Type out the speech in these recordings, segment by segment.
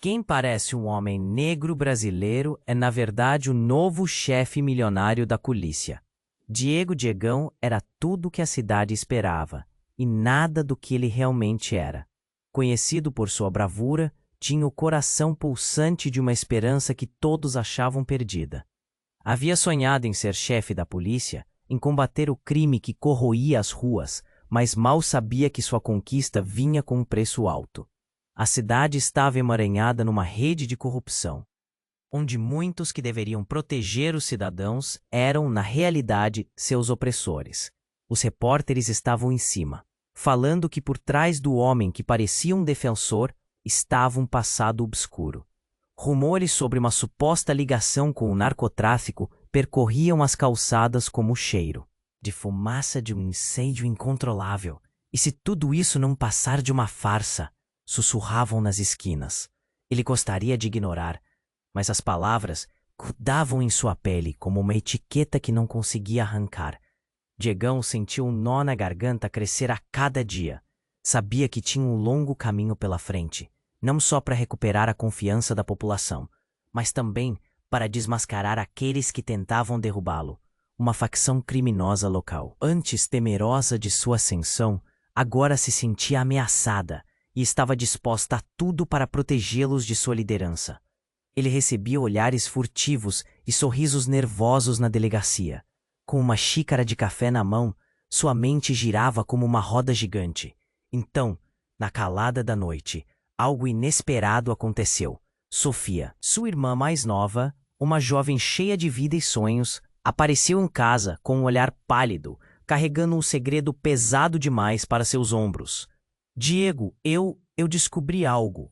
Quem parece um homem negro brasileiro é, na verdade, o novo chefe milionário da polícia. Diegão era tudo o que a cidade esperava, e nada do que ele realmente era. Conhecido por sua bravura, tinha o coração pulsante de uma esperança que todos achavam perdida. Havia sonhado em ser chefe da polícia, em combater o crime que corroía as ruas, mas mal sabia que sua conquista vinha com um preço alto. A cidade estava emaranhada numa rede de corrupção, onde muitos que deveriam proteger os cidadãos eram, na realidade, seus opressores. Os repórteres estavam em cima, falando que por trás do homem que parecia um defensor estava um passado obscuro. Rumores sobre uma suposta ligação com o narcotráfico percorriam as calçadas como o cheiro de fumaça de um incêndio incontrolável. E se tudo isso não passar de uma farsa? Sussurravam nas esquinas. Ele gostaria de ignorar, mas as palavras grudavam em sua pele como uma etiqueta que não conseguia arrancar. Diegão sentiu um nó na garganta crescer a cada dia. Sabia que tinha um longo caminho pela frente, não só para recuperar a confiança da população, mas também para desmascarar aqueles que tentavam derrubá-lo, uma facção criminosa local. Antes temerosa de sua ascensão, agora se sentia ameaçada e estava disposta a tudo para protegê-los de sua liderança. Ele recebia olhares furtivos e sorrisos nervosos na delegacia. Com uma xícara de café na mão, sua mente girava como uma roda gigante. Então, na calada da noite, algo inesperado aconteceu. Sofia, sua irmã mais nova, uma jovem cheia de vida e sonhos, apareceu em casa com um olhar pálido, carregando um segredo pesado demais para seus ombros. Diego, eu descobri algo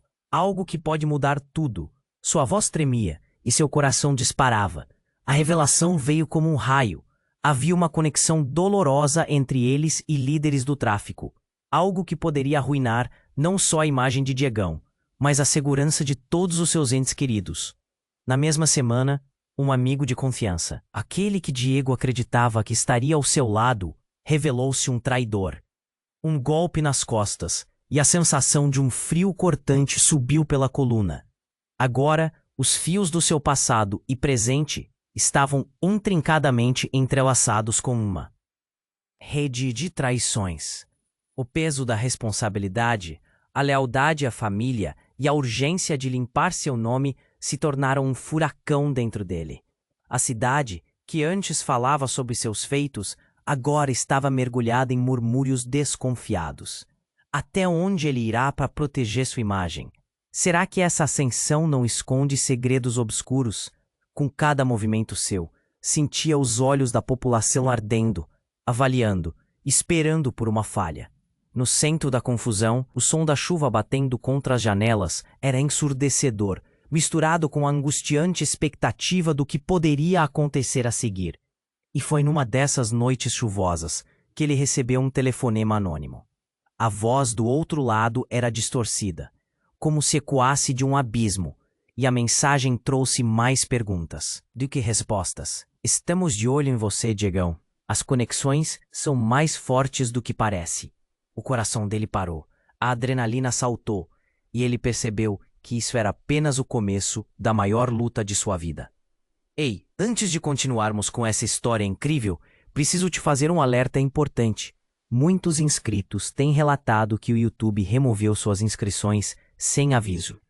que pode mudar tudo. Sua voz tremia e seu coração disparava. A revelação veio como um raio. Havia uma conexão dolorosa entre eles e líderes do tráfico. Algo que poderia arruinar não só a imagem de Diegão, mas a segurança de todos os seus entes queridos. Na mesma semana, um amigo de confiança, aquele que Diego acreditava que estaria ao seu lado, revelou-se um traidor. Um golpe nas costas, e a sensação de um frio cortante subiu pela coluna. Agora, os fios do seu passado e presente estavam intrincadamente entrelaçados com uma rede de traições. O peso da responsabilidade, a lealdade à família e a urgência de limpar seu nome se tornaram um furacão dentro dele. A cidade, que antes falava sobre seus feitos, agora estava mergulhada em murmúrios desconfiados. Até onde ele irá para proteger sua imagem? Será que essa ascensão não esconde segredos obscuros? Com cada movimento seu, sentia os olhos da população ardendo, avaliando, esperando por uma falha. No centro da confusão, o som da chuva batendo contra as janelas era ensurdecedor, misturado com a angustiante expectativa do que poderia acontecer a seguir. E foi numa dessas noites chuvosas que ele recebeu um telefonema anônimo. A voz do outro lado era distorcida, como se ecoasse de um abismo, e a mensagem trouxe mais perguntas do que respostas. Estamos de olho em você, Diegão. As conexões são mais fortes do que parece. O coração dele parou, a adrenalina saltou, e ele percebeu que isso era apenas o começo da maior luta de sua vida. Ei, antes de continuarmos com essa história incrível, preciso te fazer um alerta importante. Muitos inscritos têm relatado que o YouTube removeu suas inscrições sem aviso.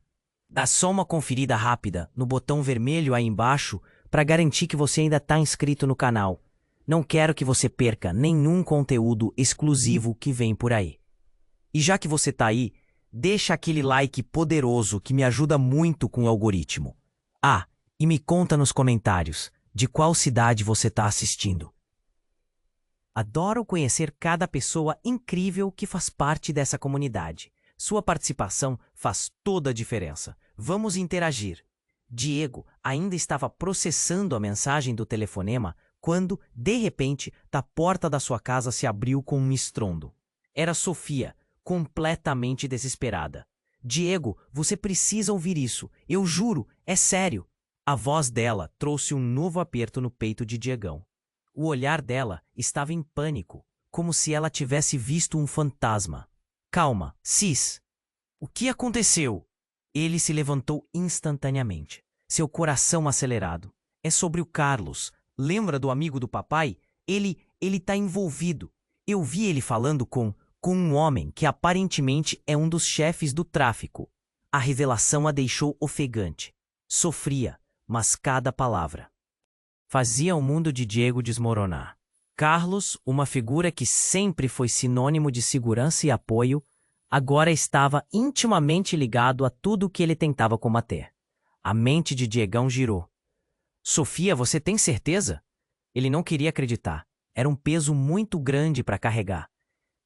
Dá só uma conferida rápida no botão vermelho aí embaixo para garantir que você ainda está inscrito no canal. Não quero que você perca nenhum conteúdo exclusivo que vem por aí. E já que você está aí, deixa aquele like poderoso que me ajuda muito com o algoritmo. Ah, e me conta nos comentários de qual cidade você está assistindo. Adoro conhecer cada pessoa incrível que faz parte dessa comunidade. Sua participação faz toda a diferença. Vamos interagir. Diego ainda estava processando a mensagem do telefonema quando, de repente, a porta da sua casa se abriu com um estrondo. Era Sofia, completamente desesperada. Diego, você precisa ouvir isso. Eu juro, é sério. A voz dela trouxe um novo aperto no peito de Diegão. O olhar dela estava em pânico, como se ela tivesse visto um fantasma. Calma, Cis. O que aconteceu? Ele se levantou instantaneamente, seu coração acelerado. É sobre o Carlos. Lembra do amigo do papai? Ele tá envolvido. Eu vi ele falando com um homem que aparentemente é um dos chefes do tráfico. A revelação a deixou ofegante. Sofria, mas cada palavra fazia o mundo de Diego desmoronar. Carlos, uma figura que sempre foi sinônimo de segurança e apoio, agora estava intimamente ligado a tudo o que ele tentava combater. A mente de Diegão girou. Sofia, você tem certeza? Ele não queria acreditar. Era um peso muito grande para carregar.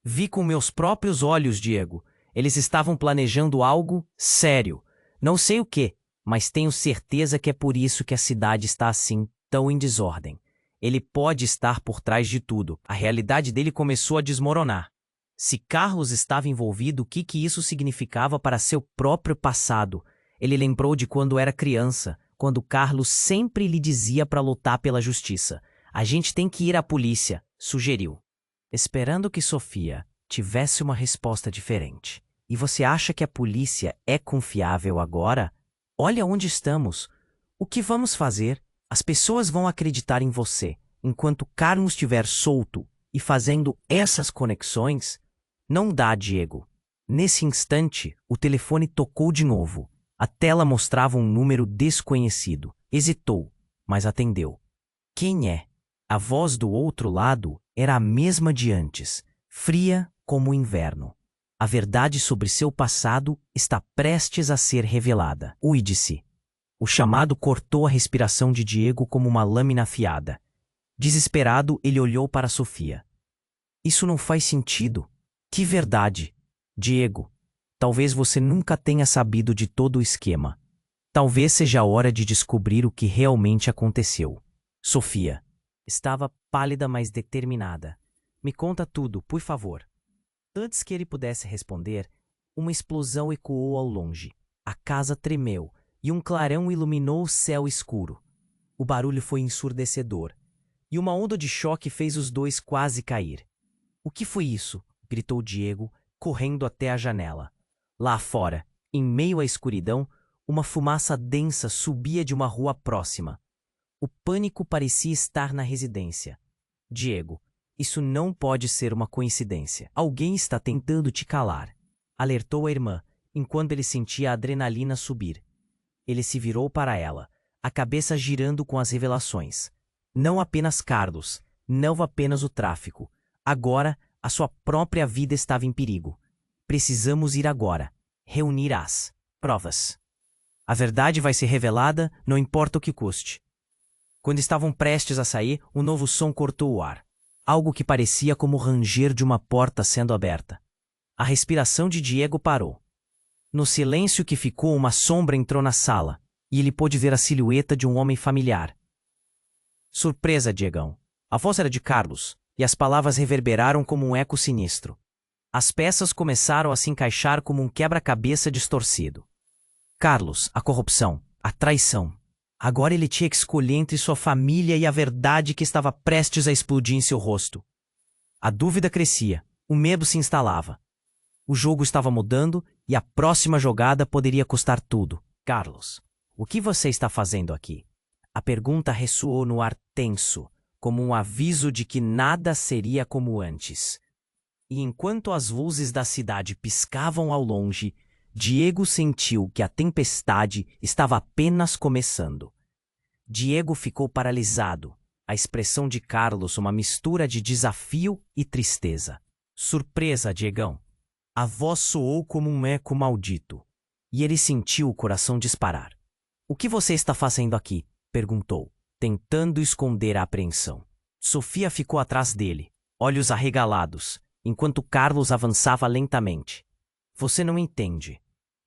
Vi com meus próprios olhos, Diego. Eles estavam planejando algo sério. Não sei o quê, mas tenho certeza que é por isso que a cidade está assim, tão em desordem. Ele pode estar por trás de tudo. A realidade dele começou a desmoronar. Se Carlos estava envolvido, o que isso significava para seu próprio passado? Ele lembrou de quando era criança, quando Carlos sempre lhe dizia para lutar pela justiça. A gente tem que ir à polícia, sugeriu. Esperando que Sofia tivesse uma resposta diferente. E você acha que a polícia é confiável agora? Olha onde estamos. O que vamos fazer? As pessoas vão acreditar em você, enquanto Carlos estiver solto e fazendo essas conexões? Não dá, Diego. Nesse instante, o telefone tocou de novo. A tela mostrava um número desconhecido. Hesitou, mas atendeu. Quem é? A voz do outro lado era a mesma de antes, fria como o inverno. A verdade sobre seu passado está prestes a ser revelada. Ui, disse. O chamado cortou a respiração de Diego como uma lâmina afiada. Desesperado, ele olhou para Sofia. Isso não faz sentido. Que verdade? Diego, talvez você nunca tenha sabido de todo o esquema. Talvez seja a hora de descobrir o que realmente aconteceu. Sofia estava pálida, mas determinada. Me conta tudo, por favor. Antes que ele pudesse responder, uma explosão ecoou ao longe. A casa tremeu e um clarão iluminou o céu escuro. O barulho foi ensurdecedor, e uma onda de choque fez os dois quase cair. O que foi isso? Gritou Diego, correndo até a janela. Lá fora, em meio à escuridão, uma fumaça densa subia de uma rua próxima. O pânico parecia estar na residência. Diego, isso não pode ser uma coincidência. Alguém está tentando te calar, alertou a irmã, enquanto ele sentia a adrenalina subir. Ele se virou para ela, a cabeça girando com as revelações. Não apenas Carlos, não apenas o tráfico. Agora, a sua própria vida estava em perigo. Precisamos ir agora, reunir as provas. A verdade vai ser revelada, não importa o que custe. Quando estavam prestes a sair, um novo som cortou o ar. Algo que parecia como o ranger de uma porta sendo aberta. A respiração de Diego parou. No silêncio que ficou, uma sombra entrou na sala, e ele pôde ver a silhueta de um homem familiar. Surpresa, Diegão. A voz era de Carlos, e as palavras reverberaram como um eco sinistro. As peças começaram a se encaixar como um quebra-cabeça distorcido. Carlos, a corrupção, a traição. Agora ele tinha que escolher entre sua família e a verdade que estava prestes a explodir em seu rosto. A dúvida crescia, o medo se instalava. O jogo estava mudando e a próxima jogada poderia custar tudo. Carlos, o que você está fazendo aqui? A pergunta ressoou no ar tenso, como um aviso de que nada seria como antes. E enquanto as luzes da cidade piscavam ao longe, Diego sentiu que a tempestade estava apenas começando. Diego ficou paralisado, a expressão de Carlos uma mistura de desafio e tristeza. Surpresa, Diegão. A voz soou como um eco maldito, e ele sentiu o coração disparar. O que você está fazendo aqui? Perguntou, tentando esconder a apreensão. Sofia ficou atrás dele, olhos arregalados, enquanto Carlos avançava lentamente. Você não entende.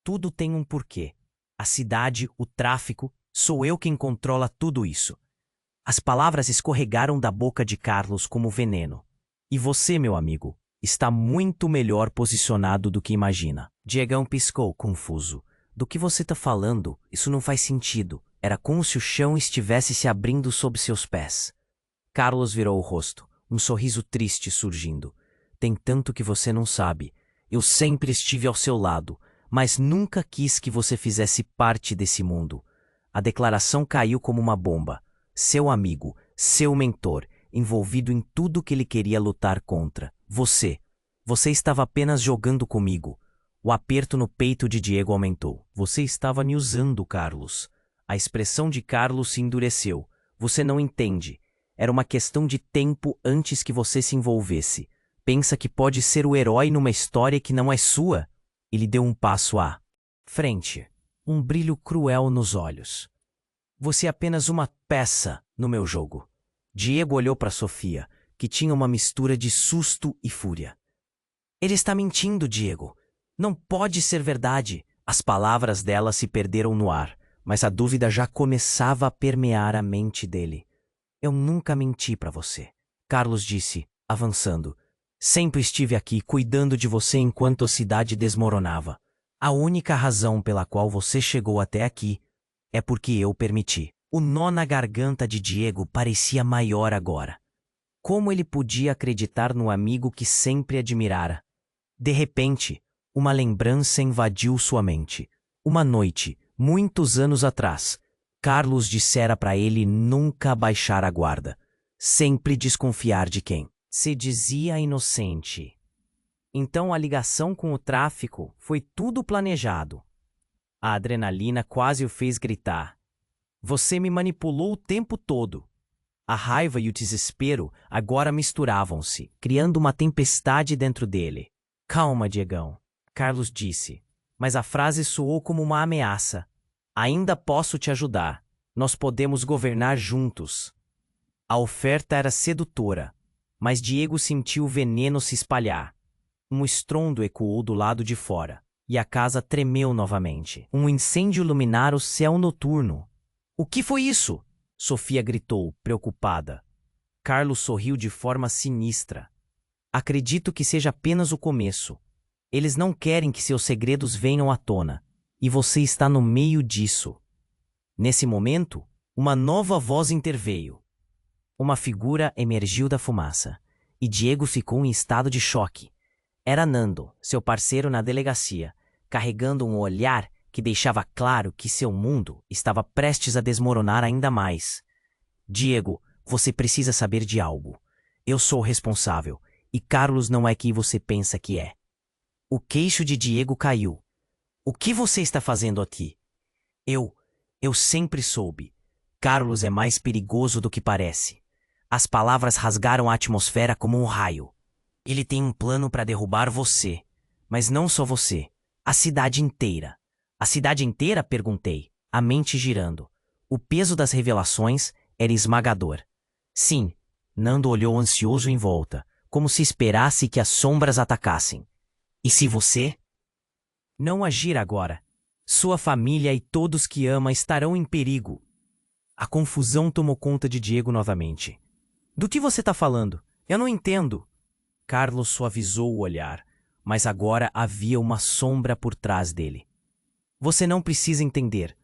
Tudo tem um porquê. A cidade, o tráfico, sou eu quem controla tudo isso. As palavras escorregaram da boca de Carlos como veneno. E você, meu amigo, está muito melhor posicionado do que imagina. Diegão piscou, confuso. Do que você está falando? Isso não faz sentido. Era como se o chão estivesse se abrindo sob seus pés. Carlos virou o rosto, um sorriso triste surgindo. Tem tanto que você não sabe. Eu sempre estive ao seu lado, mas nunca quis que você fizesse parte desse mundo. A declaração caiu como uma bomba. Seu amigo, seu mentor, envolvido em tudo que ele queria lutar contra. Você estava apenas jogando comigo. O aperto no peito de Diego aumentou. Você estava me usando, Carlos. A expressão de Carlos se endureceu. Você não entende. Era uma questão de tempo antes que você se envolvesse. Pensa que pode ser o herói numa história que não é sua? Ele deu um passo à frente, um brilho cruel nos olhos. Você é apenas uma peça no meu jogo. Diego olhou para Sofia, que tinha uma mistura de susto e fúria. Ele está mentindo, Diego. Não pode ser verdade. As palavras dela se perderam no ar, mas a dúvida já começava a permear a mente dele. Eu nunca menti para você, Carlos disse, avançando. Sempre estive aqui cuidando de você enquanto a cidade desmoronava. A única razão pela qual você chegou até aqui é porque eu permiti. O nó na garganta de Diego parecia maior agora. Como ele podia acreditar no amigo que sempre admirara? De repente, uma lembrança invadiu sua mente. Uma noite, muitos anos atrás, Carlos dissera para ele nunca baixar a guarda, sempre desconfiar de quem se dizia inocente. Então a ligação com o tráfico foi tudo planejado. A adrenalina quase o fez gritar. Você me manipulou o tempo todo. A raiva e o desespero agora misturavam-se, criando uma tempestade dentro dele. Calma, Diegão, Carlos disse, mas a frase soou como uma ameaça. Ainda posso te ajudar. Nós podemos governar juntos. A oferta era sedutora, mas Diego sentiu o veneno se espalhar. Um estrondo ecoou do lado de fora, e a casa tremeu novamente. Um incêndio iluminara o céu noturno. O que foi isso? Sofia gritou, preocupada. Carlos sorriu de forma sinistra. Acredito que seja apenas o começo. Eles não querem que seus segredos venham à tona, e você está no meio disso. Nesse momento, uma nova voz interveio. Uma figura emergiu da fumaça, e Diego ficou em estado de choque. Era Nando, seu parceiro na delegacia, carregando um olhar que deixava claro que seu mundo estava prestes a desmoronar ainda mais. Diego, você precisa saber de algo. Eu sou o responsável, e Carlos não é quem você pensa que é. O queixo de Diego caiu. O que você está fazendo aqui? Eu sempre soube. Carlos é mais perigoso do que parece. As palavras rasgaram a atmosfera como um raio. Ele tem um plano para derrubar você. Mas não só você. A cidade inteira. A cidade inteira? Perguntei, a mente girando. O peso das revelações era esmagador. Sim, Nando olhou ansioso em volta, como se esperasse que as sombras atacassem. E se você não agir agora, sua família e todos que ama estarão em perigo. A confusão tomou conta de Diego novamente. Do que você está falando? Eu não entendo. Carlos suavizou o olhar, mas agora havia uma sombra por trás dele. Você não precisa entender.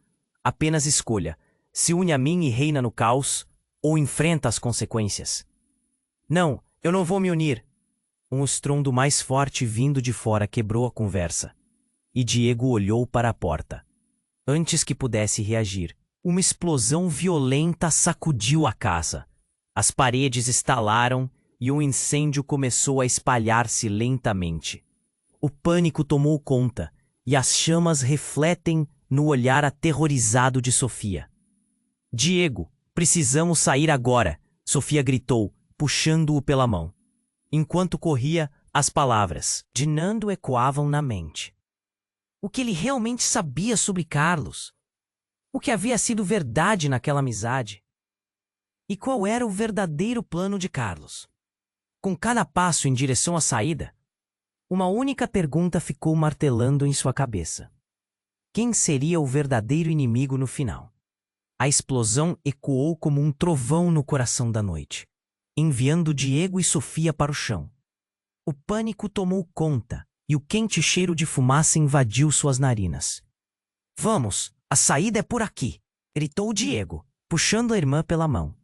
Apenas escolha. Se une a mim e reina no caos, ou enfrenta as consequências. Não, eu não vou me unir. Um estrondo mais forte vindo de fora quebrou a conversa. E Diego olhou para a porta. Antes que pudesse reagir, uma explosão violenta sacudiu a casa. As paredes estalaram e um incêndio começou a espalhar-se lentamente. O pânico tomou conta, e as chamas refletem no olhar aterrorizado de Sofia. Diego, precisamos sair agora, Sofia gritou, puxando-o pela mão. Enquanto corria, as palavras de Nando ecoavam na mente. O que ele realmente sabia sobre Carlos? O que havia sido verdade naquela amizade? E qual era o verdadeiro plano de Carlos? Com cada passo em direção à saída, uma única pergunta ficou martelando em sua cabeça. Quem seria o verdadeiro inimigo no final? A explosão ecoou como um trovão no coração da noite, enviando Diego e Sofia para o chão. O pânico tomou conta e o quente cheiro de fumaça invadiu suas narinas. Vamos, a saída é por aqui, gritou Diego, puxando a irmã pela mão.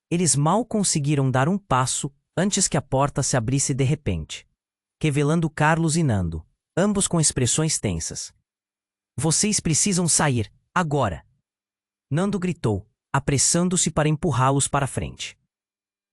Eles mal conseguiram dar um passo antes que a porta se abrisse de repente, revelando Carlos e Nando, ambos com expressões tensas. Vocês precisam sair, agora! Nando gritou, apressando-se para empurrá-los para frente.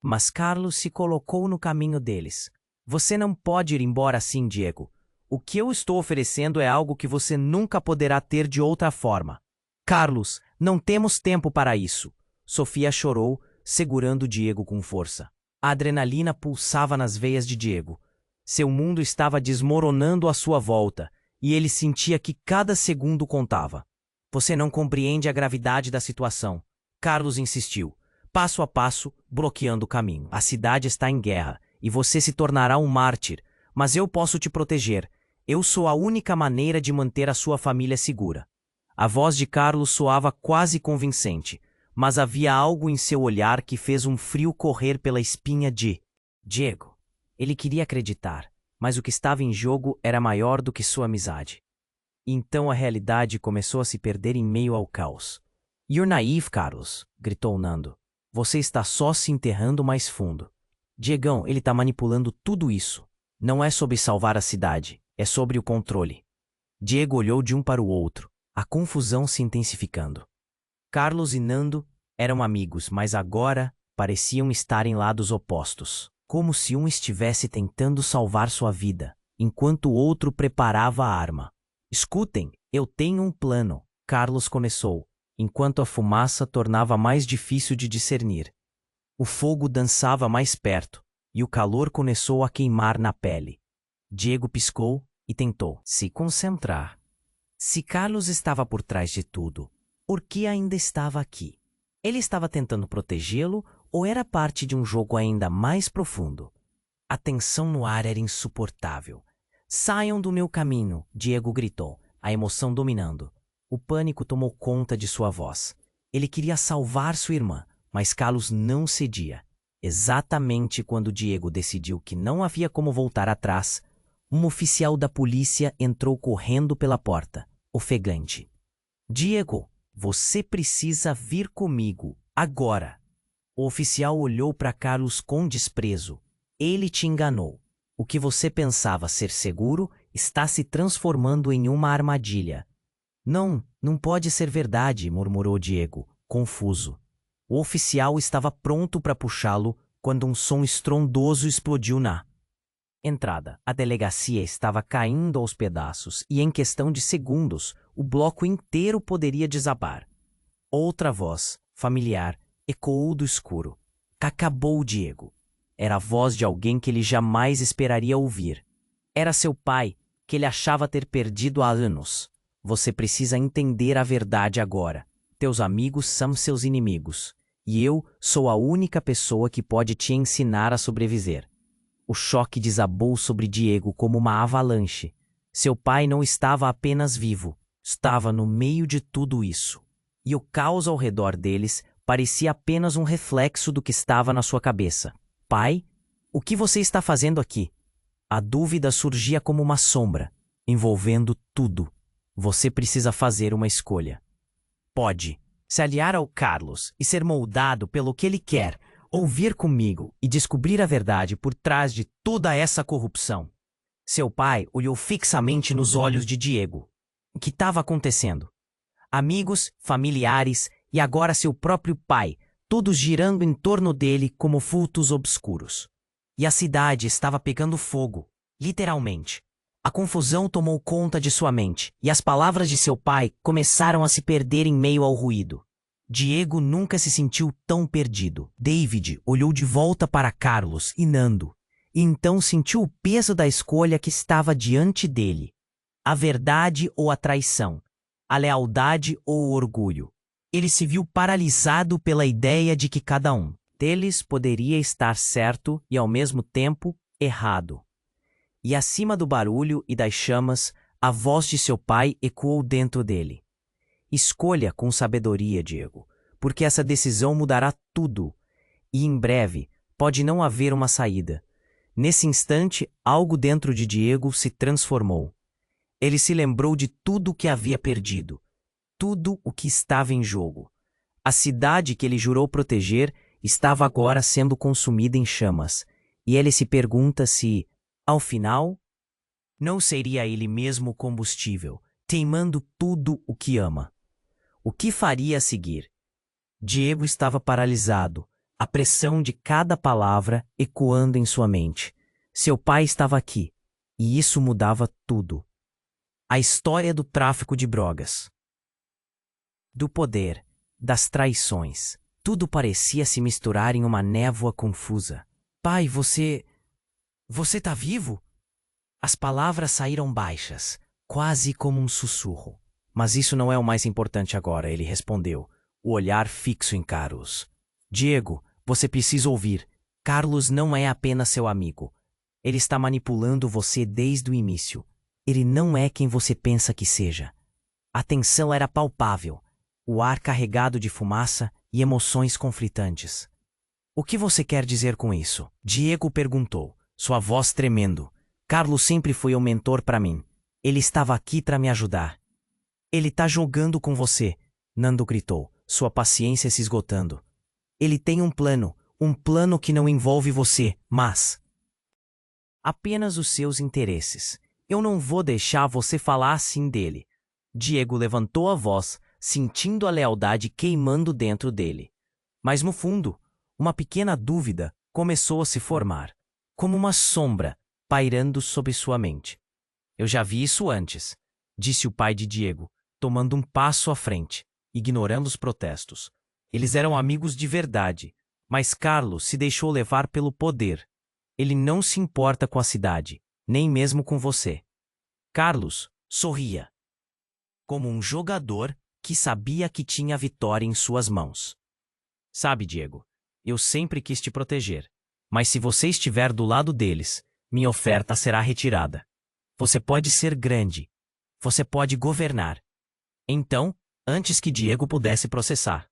Mas Carlos se colocou no caminho deles. Você não pode ir embora assim, Diego. O que eu estou oferecendo é algo que você nunca poderá ter de outra forma. Carlos, não temos tempo para isso. Sofia chorou, segurando Diego com força. A adrenalina pulsava nas veias de Diego. Seu mundo estava desmoronando à sua volta, e ele sentia que cada segundo contava. Você não compreende a gravidade da situação. Carlos insistiu, passo a passo, bloqueando o caminho. A cidade está em guerra, e você se tornará um mártir, mas eu posso te proteger. Eu sou a única maneira de manter a sua família segura. A voz de Carlos soava quase convincente, mas havia algo em seu olhar que fez um frio correr pela espinha de Diego. Ele queria acreditar, mas o que estava em jogo era maior do que sua amizade. Então a realidade começou a se perder em meio ao caos. You're naive, Carlos, gritou Nando. Você está só se enterrando mais fundo. Diegão, ele está manipulando tudo isso. Não é sobre salvar a cidade, é sobre o controle. Diego olhou de um para o outro, a confusão se intensificando. Carlos e Nando eram amigos, mas agora pareciam estar em lados opostos, como se um estivesse tentando salvar sua vida, enquanto o outro preparava a arma. Escutem, eu tenho um plano, Carlos começou, enquanto a fumaça tornava mais difícil de discernir. O fogo dançava mais perto, e o calor começou a queimar na pele. Diego piscou e tentou se concentrar. Se Carlos estava por trás de tudo, por que ainda estava aqui? Ele estava tentando protegê-lo ou era parte de um jogo ainda mais profundo? A tensão no ar era insuportável. Saiam do meu caminho, Diego gritou, a emoção dominando. O pânico tomou conta de sua voz. Ele queria salvar sua irmã, mas Carlos não cedia. Exatamente quando Diego decidiu que não havia como voltar atrás, um oficial da polícia entrou correndo pela porta, ofegante. Diego, você precisa vir comigo, agora. O oficial olhou para Carlos com desprezo. Ele te enganou. O que você pensava ser seguro está se transformando em uma armadilha. Não pode ser verdade, murmurou Diego, confuso. O oficial estava pronto para puxá-lo quando um som estrondoso explodiu na entrada. A delegacia estava caindo aos pedaços e, em questão de segundos, o bloco inteiro poderia desabar. Outra voz, familiar, ecoou do escuro. Acabou, Diego. Era a voz de alguém que ele jamais esperaria ouvir. Era seu pai, que ele achava ter perdido há anos. Você precisa entender a verdade agora. Teus amigos são seus inimigos. E eu sou a única pessoa que pode te ensinar a sobreviver. O choque desabou sobre Diego como uma avalanche. Seu pai não estava apenas vivo, estava no meio de tudo isso. E o caos ao redor deles parecia apenas um reflexo do que estava na sua cabeça. Pai, o que você está fazendo aqui? A dúvida surgia como uma sombra, envolvendo tudo. Você precisa fazer uma escolha. Pode se aliar ao Carlos e ser moldado pelo que ele quer, ou vir comigo e descobrir a verdade por trás de toda essa corrupção. Seu pai olhou fixamente nos olhos de Diego. O que estava acontecendo? Amigos, familiares e agora seu próprio pai, todos girando em torno dele como vultos obscuros. E a cidade estava pegando fogo, literalmente. A confusão tomou conta de sua mente, e as palavras de seu pai começaram a se perder em meio ao ruído. Diego nunca se sentiu tão perdido. David olhou de volta para Carlos e Nando, e então sentiu o peso da escolha que estava diante dele. A verdade ou a traição, a lealdade ou o orgulho. Ele se viu paralisado pela ideia de que cada um deles poderia estar certo e, ao mesmo tempo, errado. E acima do barulho e das chamas, a voz de seu pai ecoou dentro dele. Escolha com sabedoria, Diego, porque essa decisão mudará tudo. E em breve pode não haver uma saída. Nesse instante, algo dentro de Diego se transformou. Ele se lembrou de tudo o que havia perdido. Tudo o que estava em jogo. A cidade que ele jurou proteger estava agora sendo consumida em chamas. E ele se pergunta se, ao final, não seria ele mesmo o combustível teimando tudo o que ama. O que faria a seguir? Diego estava paralisado, a pressão de cada palavra ecoando em sua mente. Seu pai estava aqui, e isso mudava tudo. A história do tráfico de drogas, do poder, das traições. Tudo parecia se misturar em uma névoa confusa. Pai, você tá vivo? As palavras saíram baixas, quase como um sussurro. Mas isso não é o mais importante agora, ele respondeu, o olhar fixo em Carlos. Diego, você precisa ouvir. Carlos não é apenas seu amigo. Ele está manipulando você desde o início. Ele não é quem você pensa que seja. A tensão era palpável, o ar carregado de fumaça e emoções conflitantes. O que você quer dizer com isso? Diego perguntou, sua voz tremendo. Carlos sempre foi um mentor para mim. Ele estava aqui para me ajudar. Ele tá jogando com você, Nando gritou, sua paciência se esgotando. Ele tem um plano que não envolve você, mas apenas os seus interesses. Eu não vou deixar você falar assim dele. Diego levantou a voz, sentindo a lealdade queimando dentro dele. Mas no fundo, uma pequena dúvida começou a se formar, como uma sombra pairando sobre sua mente. Eu já vi isso antes, disse o pai de Diego, tomando um passo à frente, ignorando os protestos. Eles eram amigos de verdade, mas Carlos se deixou levar pelo poder. Ele não se importa com a cidade, nem mesmo com você. Carlos sorria, como um jogador que sabia que tinha a vitória em suas mãos. Sabe, Diego, eu sempre quis te proteger, mas se você estiver do lado deles, minha oferta será retirada. Você pode ser grande. Você pode governar. Então, antes que Diego pudesse processar.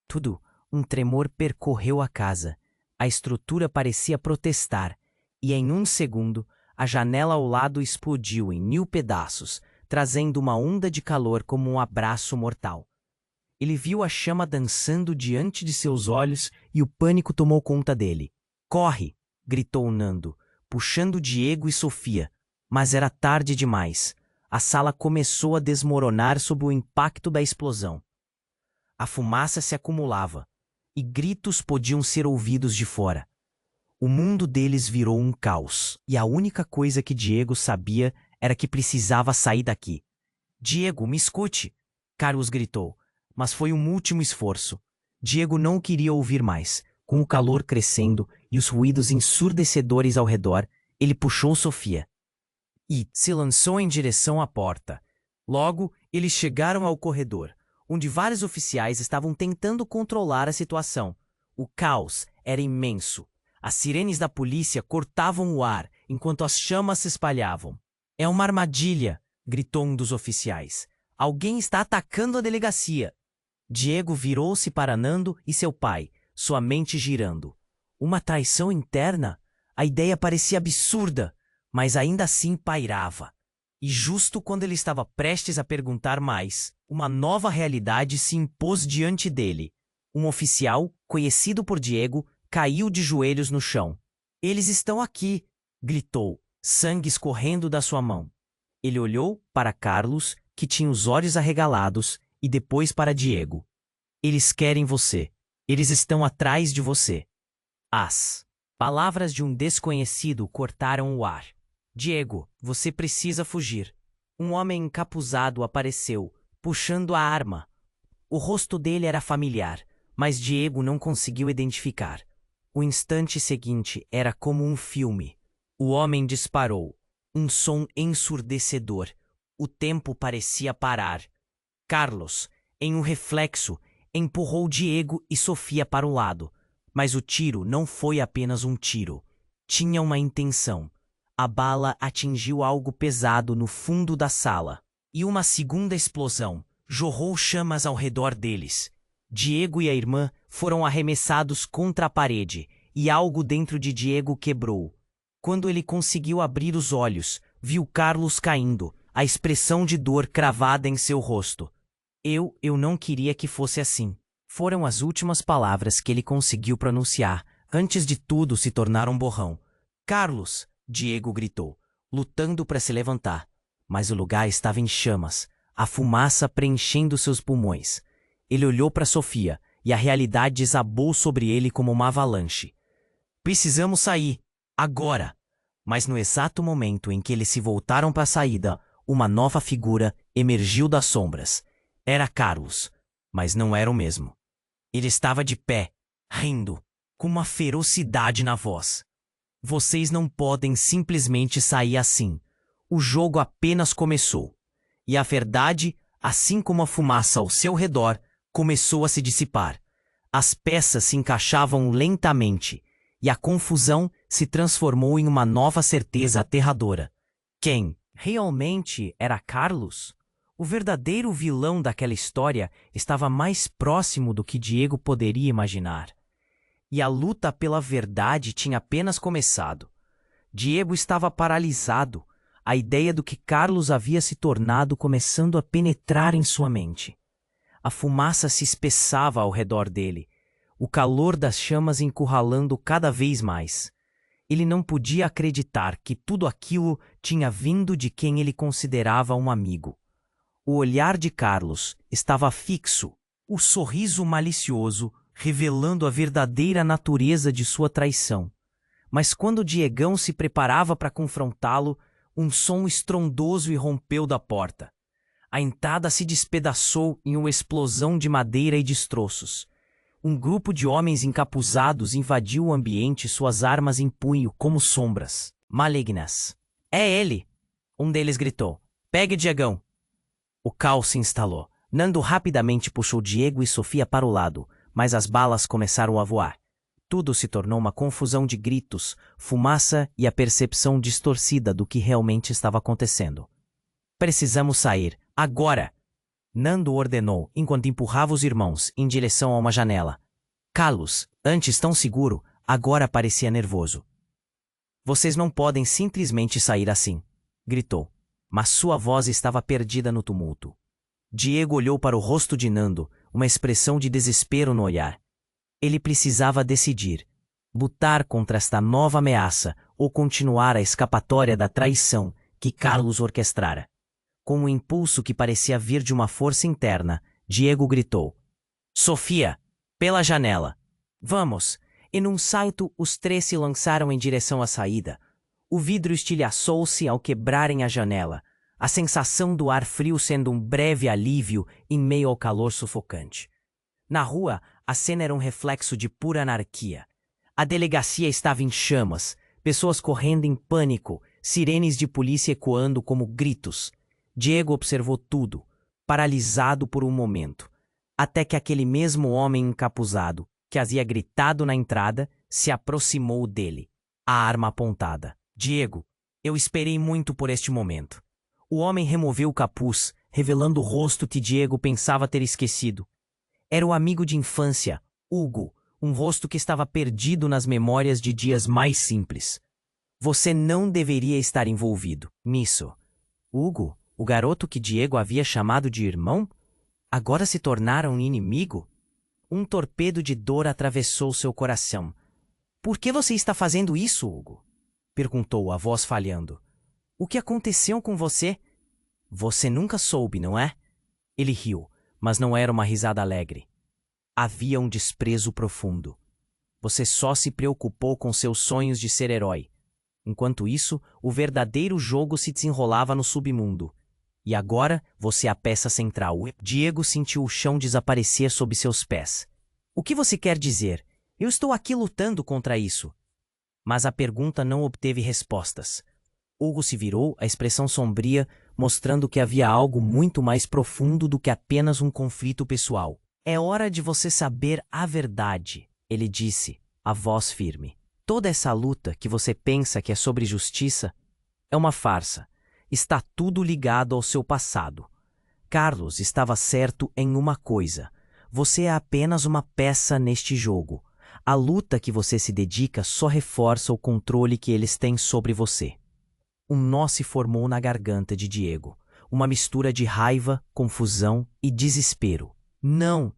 Tudo, um tremor percorreu a casa. A estrutura parecia protestar, e em um segundo, a janela ao lado explodiu em 1000 pedaços, trazendo uma onda de calor como um abraço mortal. Ele viu a chama dançando diante de seus olhos e o pânico tomou conta dele. Corre! Gritou Nando, puxando Diego e Sofia. Mas era tarde demais. A sala começou a desmoronar sob o impacto da explosão. A fumaça se acumulava, e gritos podiam ser ouvidos de fora. O mundo deles virou um caos, e a única coisa que Diego sabia era que precisava sair daqui. Diego, me escute! Carlos gritou, mas foi um último esforço. Diego não queria ouvir mais. Com o calor crescendo e os ruídos ensurdecedores ao redor, ele puxou Sofia e se lançou em direção à porta. Logo, eles chegaram ao corredor, onde vários oficiais estavam tentando controlar a situação. O caos era imenso. As sirenes da polícia cortavam o ar enquanto as chamas se espalhavam. É uma armadilha, gritou um dos oficiais. Alguém está atacando a delegacia. Diego virou-se para Nando e seu pai, sua mente girando. Uma traição interna? A ideia parecia absurda, mas ainda assim pairava. E justo quando ele estava prestes a perguntar mais, uma nova realidade se impôs diante dele. Um oficial, conhecido por Diego, caiu de joelhos no chão. Eles estão aqui, gritou, sangue escorrendo da sua mão. Ele olhou para Carlos, que tinha os olhos arregalados, e depois para Diego. Eles querem você. Eles estão atrás de você. As palavras de um desconhecido cortaram o ar. Diego, você precisa fugir. Um homem encapuzado apareceu, puxando a arma. O rosto dele era familiar, mas Diego não conseguiu identificar. O instante seguinte era como um filme. O homem disparou. Um som ensurdecedor. O tempo parecia parar. Carlos, em um reflexo, empurrou Diego e Sofia para o lado. Mas o tiro não foi apenas um tiro. Tinha uma intenção. A bala atingiu algo pesado no fundo da sala. E uma segunda explosão jorrou chamas ao redor deles. Diego e a irmã foram arremessados contra a parede, e algo dentro de Diego quebrou. Quando ele conseguiu abrir os olhos, viu Carlos caindo, a expressão de dor cravada em seu rosto. Eu não queria que fosse assim. Foram as últimas palavras que ele conseguiu pronunciar, antes de tudo se tornar um borrão. Carlos! Diego gritou, lutando para se levantar. mas o lugar estava em chamas, a fumaça preenchendo seus pulmões. Ele olhou para Sofia e a realidade desabou sobre ele como uma avalanche. Precisamos sair, agora! Mas no exato momento em que eles se voltaram para a saída, uma nova figura emergiu das sombras. Era Carlos, mas não era o mesmo. Ele estava de pé, rindo, com uma ferocidade na voz. Vocês não podem simplesmente sair assim. O jogo apenas começou. E a verdade, assim como a fumaça ao seu redor, começou a se dissipar. As peças se encaixavam lentamente, e a confusão se transformou em uma nova certeza aterradora. Quem realmente era Carlos? O verdadeiro vilão daquela história estava mais próximo do que Diego poderia imaginar. E a luta pela verdade tinha apenas começado. Diego estava paralisado, a ideia do que Carlos havia se tornado começando a penetrar em sua mente. A fumaça se espessava ao redor dele, o calor das chamas encurralando cada vez mais. Ele não podia acreditar que tudo aquilo tinha vindo de quem ele considerava um amigo. O olhar de Carlos estava fixo, o sorriso malicioso revelando a verdadeira natureza de sua traição. Mas quando Diegão se preparava para confrontá-lo, um som estrondoso irrompeu da porta. A entrada se despedaçou em uma explosão de madeira e destroços. Um grupo de homens encapuzados invadiu o ambiente, suas armas em punho como sombras malignas. É ele! Um deles gritou. Pegue Diegão! O caos se instalou. Nando rapidamente puxou Diego e Sofia para o lado, mas as balas começaram a voar. Tudo se tornou uma confusão de gritos, fumaça e a percepção distorcida do que realmente estava acontecendo. Precisamos sair, agora! Nando ordenou, enquanto empurrava os irmãos em direção a uma janela. Carlos, antes tão seguro, agora parecia nervoso. Vocês não podem simplesmente sair assim, gritou, mas sua voz estava perdida no tumulto. Diego olhou para o rosto de Nando, uma expressão de desespero no olhar. Ele precisava decidir, lutar contra esta nova ameaça ou continuar a escapatória da traição que Carlos orquestrara. Com um impulso que parecia vir de uma força interna, Diego gritou. Sofia, pela janela. Vamos! E num salto, os três se lançaram em direção à saída. O vidro estilhaçou-se ao quebrarem a janela, a sensação do ar frio sendo um breve alívio em meio ao calor sufocante. Na rua, a cena era um reflexo de pura anarquia. A delegacia estava em chamas, pessoas correndo em pânico, sirenes de polícia ecoando como gritos. Diego observou tudo, paralisado por um momento, até que aquele mesmo homem encapuzado, que havia gritado na entrada, se aproximou dele, a arma apontada. Diego, eu esperei muito por este momento. O homem removeu o capuz, revelando o rosto que Diego pensava ter esquecido. Era o amigo de infância, Hugo, um rosto que estava perdido nas memórias de dias mais simples. Você não deveria estar envolvido nisso. Hugo, o garoto que Diego havia chamado de irmão, agora se tornara um inimigo? Um torpedo de dor atravessou seu coração. Por que você está fazendo isso, Hugo? Perguntou, a voz falhando. O que aconteceu com você? Você nunca soube, não é? Ele riu, mas não era uma risada alegre. Havia um desprezo profundo. Você só se preocupou com seus sonhos de ser herói. Enquanto isso, o verdadeiro jogo se desenrolava no submundo. E agora, você é a peça central. Diego sentiu o chão desaparecer sob seus pés. O que você quer dizer? Eu estou aqui lutando contra isso. Mas a pergunta não obteve respostas. Hugo se virou, a expressão sombria, mostrando que havia algo muito mais profundo do que apenas um conflito pessoal. É hora de você saber a verdade, ele disse, a voz firme. Toda essa luta que você pensa que é sobre justiça é uma farsa. Está tudo ligado ao seu passado. Carlos estava certo em uma coisa. Você é apenas uma peça neste jogo. A luta que você se dedica só reforça o controle que eles têm sobre você. Um nó se formou na garganta de Diego. Uma mistura de raiva, confusão e desespero. Não!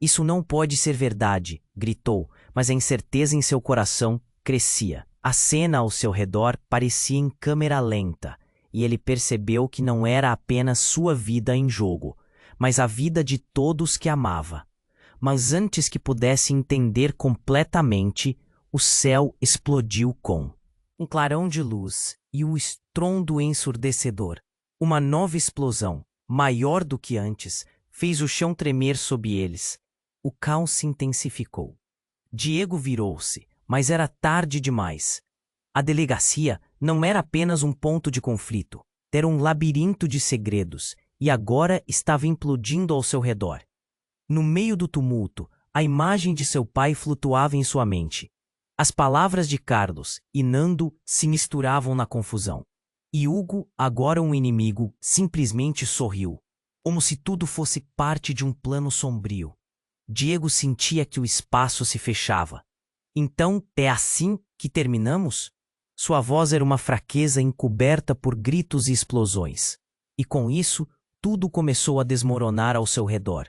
Isso não pode ser verdade, gritou, mas a incerteza em seu coração crescia. A cena ao seu redor parecia em câmera lenta. e ele percebeu que não era apenas sua vida em jogo, mas a vida de todos que amava. Mas antes que pudesse entender completamente, o céu explodiu com um clarão de luz e um estrondo ensurdecedor. Uma nova explosão, maior do que antes, fez o chão tremer sob eles. O caos se intensificou. Diego virou-se, mas era tarde demais. A delegacia não era apenas um ponto de conflito, era um labirinto de segredos, e agora estava implodindo ao seu redor. No meio do tumulto, a imagem de seu pai flutuava em sua mente. As palavras de Carlos e Nando se misturavam na confusão. E Hugo, agora um inimigo, simplesmente sorriu, como se tudo fosse parte de um plano sombrio. Diego sentia que o espaço se fechava. Então, é assim que terminamos? Sua voz era uma fraqueza encoberta por gritos e explosões. E com isso, tudo começou a desmoronar ao seu redor.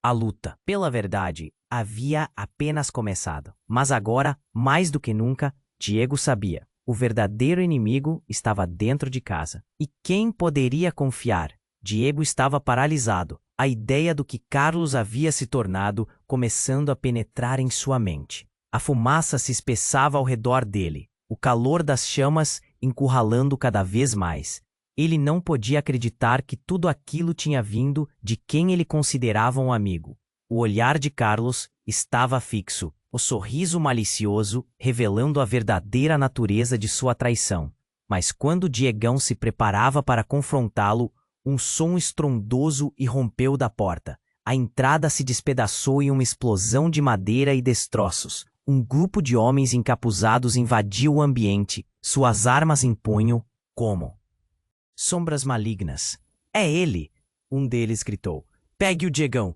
A luta, pela verdade, havia apenas começado. Mas agora, mais do que nunca, Diego sabia. O verdadeiro inimigo estava dentro de casa. E quem poderia confiar? Diego estava paralisado. A ideia do que Carlos havia se tornado começando a penetrar em sua mente. A fumaça se espessava ao redor dele, o calor das chamas encurralando cada vez mais. Ele não podia acreditar que tudo aquilo tinha vindo de quem ele considerava um amigo. O olhar de Carlos estava fixo, o sorriso malicioso revelando a verdadeira natureza de sua traição. Mas quando Diegão se preparava para confrontá-lo, um som estrondoso irrompeu da porta. A entrada se despedaçou em uma explosão de madeira e destroços. Um grupo de homens encapuzados invadiu o ambiente, suas armas em punho, como sombras malignas. É ele! Um deles gritou. Pegue o Diegão!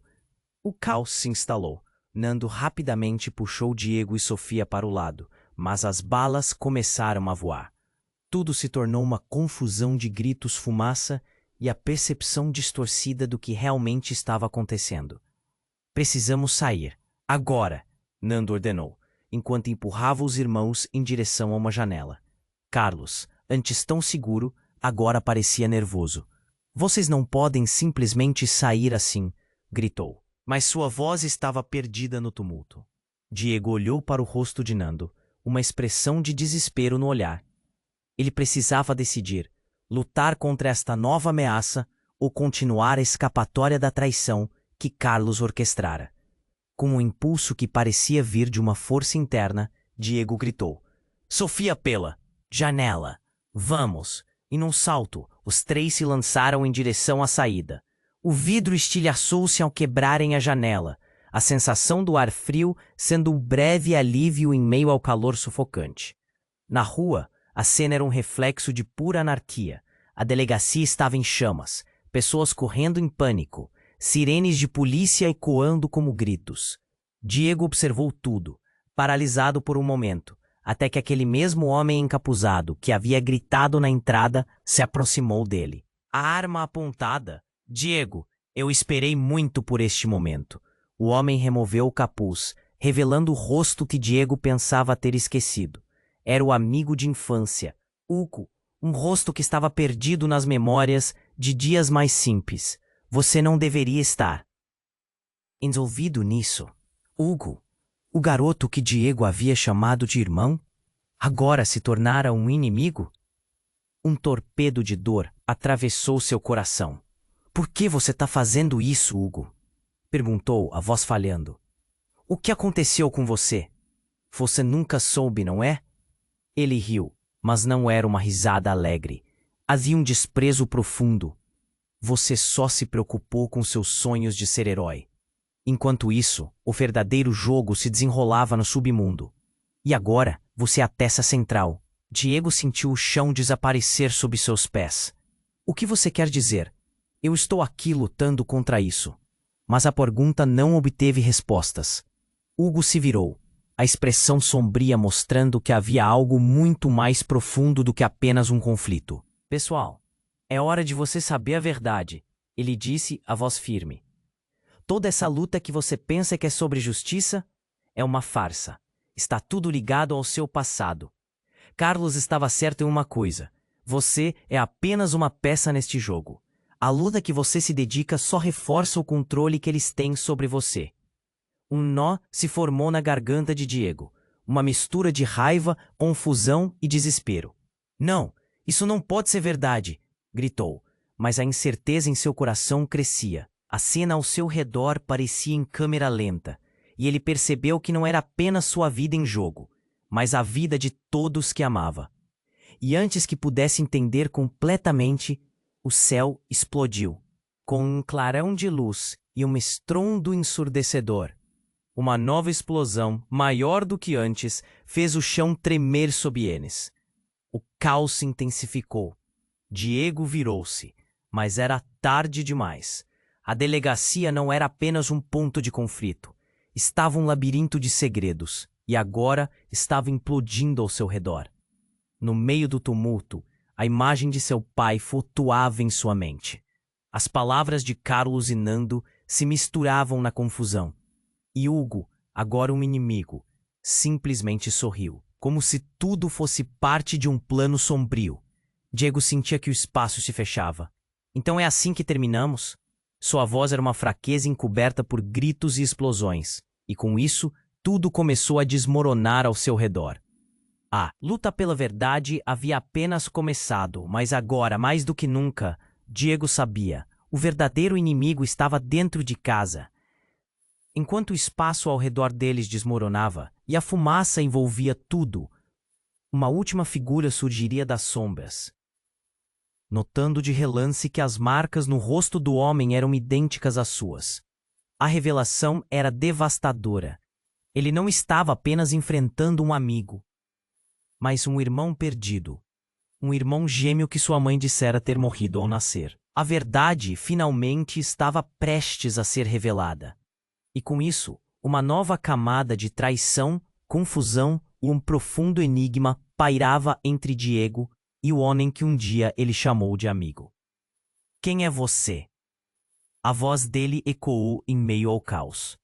O caos se instalou. Nando rapidamente puxou Diego e Sofia para o lado, mas as balas começaram a voar. Tudo se tornou uma confusão de gritos, fumaça e a percepção distorcida do que realmente estava acontecendo. Precisamos sair. Agora! Nando ordenou, enquanto empurrava os irmãos em direção a uma janela. Carlos, antes tão seguro, agora parecia nervoso. Vocês não podem simplesmente sair assim, gritou. Mas sua voz estava perdida no tumulto. Diego olhou para o rosto de Nando, uma expressão de desespero no olhar. Ele precisava decidir, lutar contra esta nova ameaça ou continuar a escapatória da traição que Carlos orquestrara. Com um impulso que parecia vir de uma força interna, Diego gritou. Sofia Pela! Janela! Vamos! E num salto, os três se lançaram em direção à saída. O vidro estilhaçou-se ao quebrarem a janela, a sensação do ar frio sendo um breve alívio em meio ao calor sufocante. Na rua, a cena era um reflexo de pura anarquia. A delegacia estava em chamas, pessoas correndo em pânico, sirenes de polícia ecoando como gritos. Diego observou tudo, paralisado por um momento, até que aquele mesmo homem encapuzado que havia gritado na entrada se aproximou dele. A arma apontada. Diego, eu esperei muito por este momento. O homem removeu o capuz, revelando o rosto que Diego pensava ter esquecido. Era o amigo de infância, Hugo, um rosto que estava perdido nas memórias de dias mais simples. Você não deveria estar envolvido nisso. Hugo, o garoto que Diego havia chamado de irmão, agora se tornara um inimigo? Um torpedo de dor atravessou seu coração. Por que você está fazendo isso, Hugo? Perguntou, a voz falhando. O que aconteceu com você? Você nunca soube, não é? Ele riu, mas não era uma risada alegre. Havia um desprezo profundo. Você só se preocupou com seus sonhos de ser herói. Enquanto isso, o verdadeiro jogo se desenrolava no submundo. E agora, você é a peça central. Diego sentiu o chão desaparecer sob seus pés. O que você quer dizer? Eu estou aqui lutando contra isso. Mas a pergunta não obteve respostas. Hugo se virou, a expressão sombria mostrando que havia algo muito mais profundo do que apenas um conflito. Pessoal, é hora de você saber a verdade, ele disse, a voz firme. Toda essa luta que você pensa que é sobre justiça é uma farsa. Está tudo ligado ao seu passado. Carlos estava certo em uma coisa. Você é apenas uma peça neste jogo. A luta que você se dedica só reforça o controle que eles têm sobre você. Um nó se formou na garganta de Diego, uma mistura de raiva, confusão e desespero. Não, isso não pode ser verdade, gritou, mas a incerteza em seu coração crescia. A cena ao seu redor parecia em câmera lenta, e ele percebeu que não era apenas sua vida em jogo, mas a vida de todos que amava. E antes que pudesse entender completamente, o céu explodiu, com um clarão de luz e um estrondo ensurdecedor. Uma nova explosão, maior do que antes, fez o chão tremer sob eles. O caos se intensificou. Diego virou-se, mas era tarde demais. A delegacia não era apenas um ponto de conflito. Estava um labirinto de segredos, e agora estava implodindo ao seu redor. No meio do tumulto, a imagem de seu pai flutuava em sua mente. As palavras de Carlos e Nando se misturavam na confusão. E Hugo, agora um inimigo, simplesmente sorriu, como se tudo fosse parte de um plano sombrio. Diego sentia que o espaço se fechava. Então é assim que terminamos? Sua voz era uma fraqueza encoberta por gritos e explosões, e com isso, tudo começou a desmoronar ao seu redor. A luta pela verdade havia apenas começado, mas agora, mais do que nunca, Diego sabia, o verdadeiro inimigo estava dentro de casa. Enquanto o espaço ao redor deles desmoronava e a fumaça envolvia tudo, uma última figura surgiria das sombras. Notando de relance que as marcas no rosto do homem eram idênticas às suas. A revelação era devastadora. Ele não estava apenas enfrentando um amigo, mas um irmão perdido. Um irmão gêmeo que sua mãe dissera ter morrido ao nascer. A verdade finalmente estava prestes a ser revelada. E com isso, uma nova camada de traição, confusão e um profundo enigma pairava entre Diego e o homem que um dia ele chamou de amigo. Quem é você? A voz dele ecoou em meio ao caos.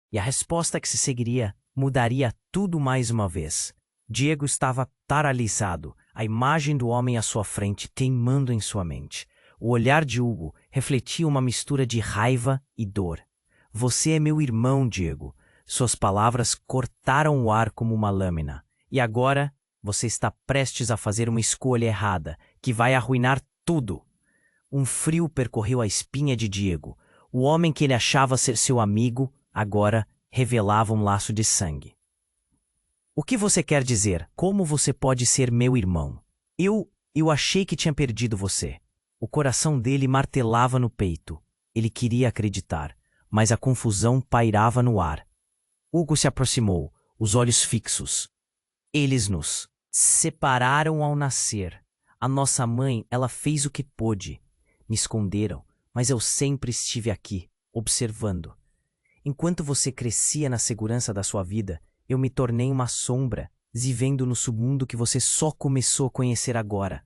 E a resposta que se seguiria mudaria tudo mais uma vez. Diego estava paralisado, a imagem do homem à sua frente queimando em sua mente. O olhar de Hugo refletia uma mistura de raiva e dor. Você é meu irmão, Diego. Suas palavras cortaram o ar como uma lâmina. E agora, você está prestes a fazer uma escolha errada, que vai arruinar tudo. Um frio percorreu a espinha de Diego. O homem que ele achava ser seu amigo, agora revelava um laço de sangue. O que você quer dizer? Como você pode ser meu irmão? Eu achei que tinha perdido você. O coração dele martelava no peito. Ele queria acreditar, mas a confusão pairava no ar. Hugo se aproximou, os olhos fixos. Eles nos separaram ao nascer. A nossa mãe, ela fez o que pôde. Me esconderam, mas eu sempre estive aqui, observando. Enquanto você crescia na segurança da sua vida, eu me tornei uma sombra, vivendo no submundo que você só começou a conhecer agora.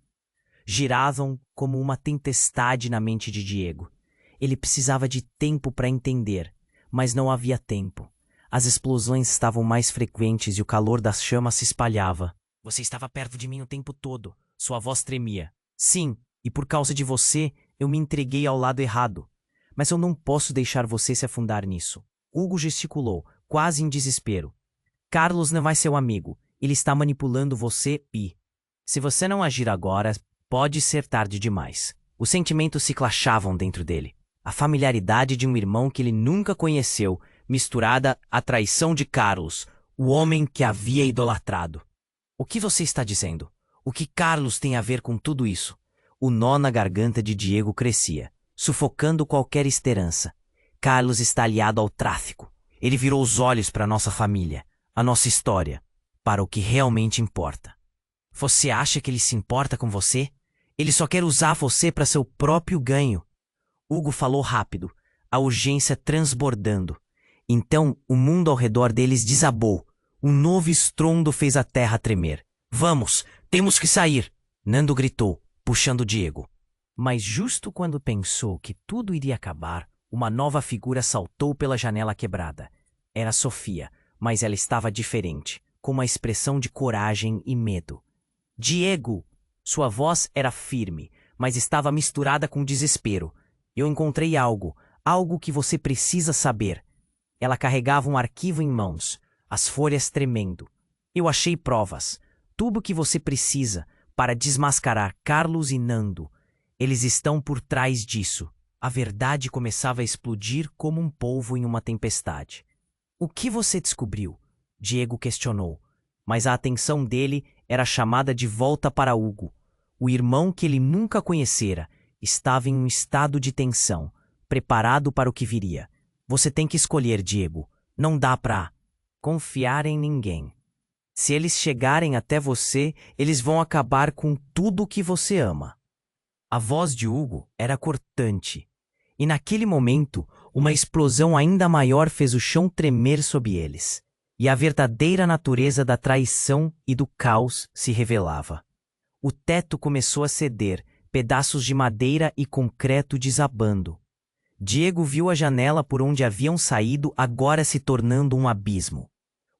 Giravam como uma tempestade na mente de Diego. Ele precisava de tempo para entender, mas não havia tempo. As explosões estavam mais frequentes e o calor das chamas se espalhava. Você estava perto de mim o tempo todo. Sua voz tremia. Sim, e por causa de você, eu me entreguei ao lado errado. Mas eu não posso deixar você se afundar nisso. Hugo gesticulou, quase em desespero. Carlos não vai ser seu amigo. Ele está manipulando você e... Se você não agir agora, pode ser tarde demais. Os sentimentos se clachavam dentro dele. A familiaridade de um irmão que ele nunca conheceu, misturada à traição de Carlos, o homem que havia idolatrado. O que você está dizendo? O que Carlos tem a ver com tudo isso? O nó na garganta de Diego crescia, sufocando qualquer esperança. Carlos está aliado ao tráfico. Ele virou os olhos para nossa família, a nossa história, para o que realmente importa. Você acha que ele se importa com você? Ele só quer usar você para seu próprio ganho. Hugo falou rápido, a urgência transbordando. Então o mundo ao redor deles desabou. Um novo estrondo fez a terra tremer. Vamos, temos que sair! Nando gritou, puxando Diego. Mas justo quando pensou que tudo iria acabar, uma nova figura saltou pela janela quebrada. Era Sofia, mas ela estava diferente, com uma expressão de coragem e medo. Diego! Sua voz era firme, mas estava misturada com desespero. Eu encontrei algo que você precisa saber. Ela carregava um arquivo em mãos, as folhas tremendo. Eu achei provas, tudo o que você precisa para desmascarar Carlos e Nando. Eles estão por trás disso. A verdade começava a explodir como um polvo em uma tempestade. O que você descobriu? Diego questionou, mas a atenção dele era chamada de volta para Hugo. O irmão que ele nunca conhecera estava em um estado de tensão, preparado para o que viria. Você tem que escolher, Diego. Não dá pra confiar em ninguém. Se eles chegarem até você, eles vão acabar com tudo o que você ama. A voz de Hugo era cortante, e naquele momento, uma explosão ainda maior fez o chão tremer sob eles, e a verdadeira natureza da traição e do caos se revelava. O teto começou a ceder, pedaços de madeira e concreto desabando. Diego viu a janela por onde haviam saído agora se tornando um abismo.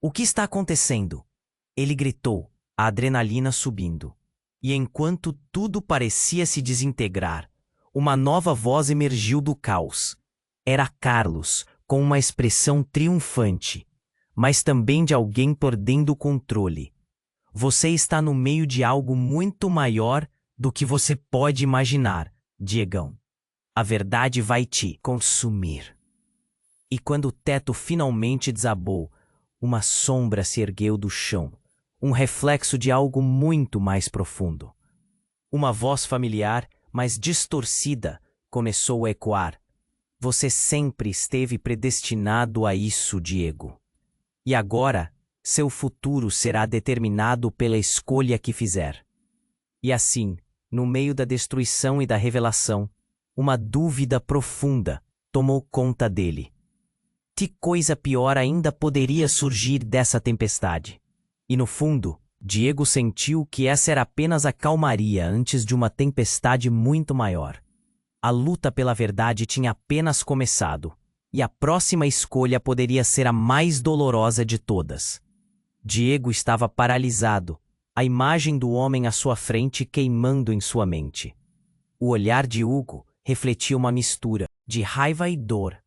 O que está acontecendo? Ele gritou, a adrenalina subindo. E enquanto tudo parecia se desintegrar, uma nova voz emergiu do caos. Era Carlos, com uma expressão triunfante, mas também de alguém perdendo o controle. Você está no meio de algo muito maior do que você pode imaginar, Diegão. A verdade vai te consumir. E quando o teto finalmente desabou, uma sombra se ergueu do chão, um reflexo de algo muito mais profundo. Uma voz familiar, mas distorcida, começou a ecoar. Você sempre esteve predestinado a isso, Diego. E agora, seu futuro será determinado pela escolha que fizer. E assim, no meio da destruição e da revelação, uma dúvida profunda tomou conta dele. Que coisa pior ainda poderia surgir dessa tempestade? E no fundo, Diego sentiu que essa era apenas a calmaria antes de uma tempestade muito maior. A luta pela verdade tinha apenas começado, e a próxima escolha poderia ser a mais dolorosa de todas. Diego estava paralisado, a imagem do homem à sua frente queimando em sua mente. O olhar de Hugo refletia uma mistura de raiva e dor.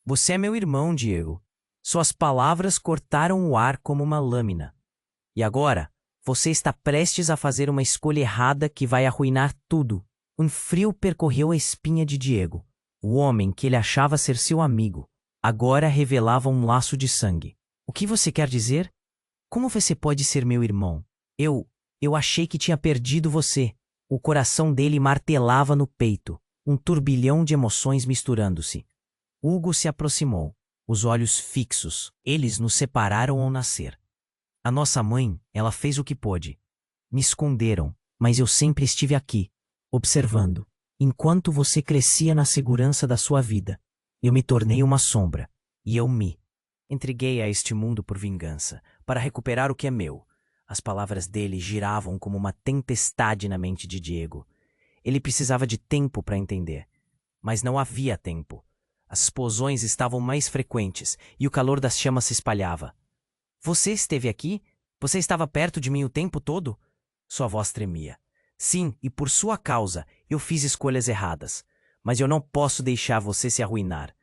Você é meu irmão, Diego. Suas palavras cortaram o ar como uma lâmina. E agora, você está prestes a fazer uma escolha errada que vai arruinar tudo. Um frio percorreu a espinha de Diego. O homem que ele achava ser seu amigo, agora revelava um laço de sangue. O que você quer dizer? Como você pode ser meu irmão? Eu achei que tinha perdido você. O coração dele martelava no peito, um turbilhão de emoções misturando-se. Hugo se aproximou, os olhos fixos. Eles nos separaram ao nascer. A nossa mãe, ela fez o que pôde. Me esconderam, mas eu sempre estive aqui, observando. Enquanto você crescia na segurança da sua vida, eu me tornei uma sombra, e eu me entreguei a este mundo por vingança, para recuperar o que é meu. As palavras dele giravam como uma tempestade na mente de Diego. Ele precisava de tempo para entender, mas não havia tempo. As explosões estavam mais frequentes e o calor das chamas se espalhava. Você esteve aqui? Você estava perto de mim o tempo todo? Sua voz tremia. Sim, e por sua causa, eu fiz escolhas erradas. Mas eu não posso deixar você se arruinar.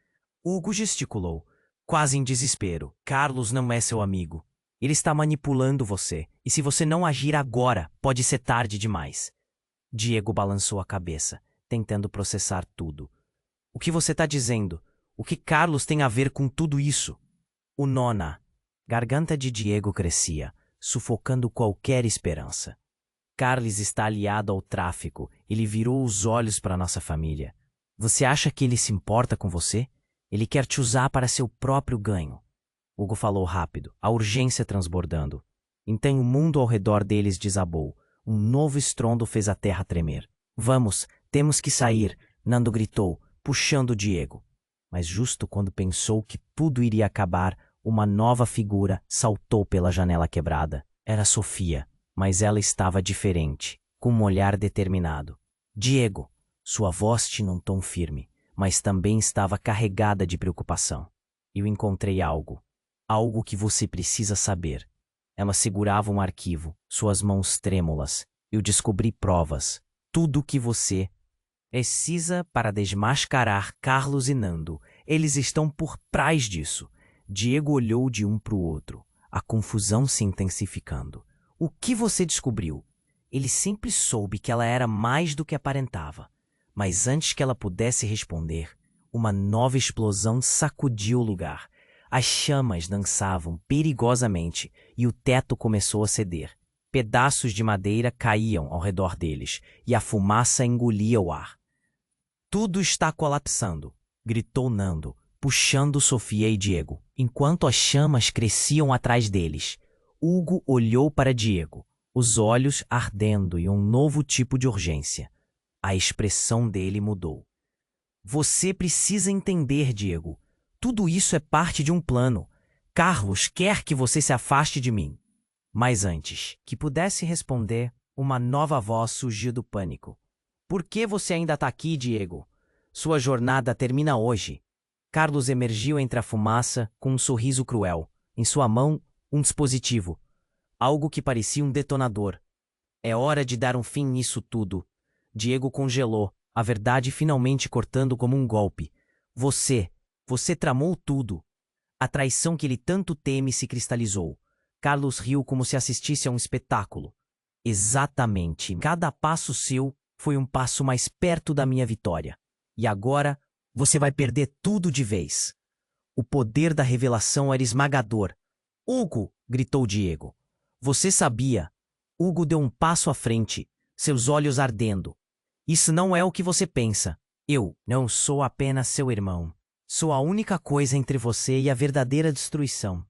Hugo gesticulou, quase em desespero. Carlos não é seu amigo. Ele está manipulando você, e se você não agir agora, pode ser tarde demais. Diego balançou a cabeça, tentando processar tudo. O que você está dizendo? O que Carlos tem a ver com tudo isso? O Nona. Garganta de Diego crescia, sufocando qualquer esperança. Carlos está aliado ao tráfico. Ele virou os olhos para nossa família. Você acha que ele se importa com você? Ele quer te usar para seu próprio ganho. Hugo falou rápido, a urgência transbordando. Então o mundo ao redor deles desabou. Um novo estrondo fez a terra tremer. Vamos, temos que sair, Nando gritou, puxando Diego. Mas justo quando pensou que tudo iria acabar, uma nova figura saltou pela janela quebrada. Era Sofia, mas ela estava diferente, com um olhar determinado. Diego, sua voz tinha um tom firme, mas também estava carregada de preocupação. Eu encontrei algo que você precisa saber. Ela segurava um arquivo, suas mãos trêmulas, Eu descobri provas. Tudo o que você precisa para desmascarar Carlos e Nando. Eles estão por trás disso. Diego olhou de um para o outro, a confusão se intensificando. O que você descobriu? Ele sempre soube que ela era mais do que aparentava. Mas antes que ela pudesse responder, uma nova explosão sacudiu o lugar. As chamas dançavam perigosamente e o teto começou a ceder. Pedaços de madeira caíam ao redor deles e a fumaça engolia o ar. Tudo está colapsando, gritou Nando, puxando Sofia e Diego, enquanto as chamas cresciam atrás deles. Hugo olhou para Diego, os olhos ardendo em um novo tipo de urgência. A expressão dele mudou. Você precisa entender, Diego. Tudo isso é parte de um plano. Carlos quer que você se afaste de mim. Mas antes que pudesse responder, uma nova voz surgiu do pânico. Por que você ainda está aqui, Diego? Sua jornada termina hoje. Carlos emergiu entre a fumaça com um sorriso cruel. Em sua mão, um dispositivo. Algo que parecia um detonador. É hora de dar um fim nisso tudo. Diego congelou, a verdade finalmente cortando como um golpe. Você tramou tudo. A traição que ele tanto teme se cristalizou. Carlos riu como se assistisse a um espetáculo. Exatamente. Cada passo seu foi um passo mais perto da minha vitória. E agora, você vai perder tudo de vez. O poder da revelação era esmagador. Hugo! Gritou Diego. Você sabia. Hugo deu um passo à frente, seus olhos ardendo. Isso não é o que você pensa. Eu não sou apenas seu irmão. Sou a única coisa entre você e a verdadeira destruição.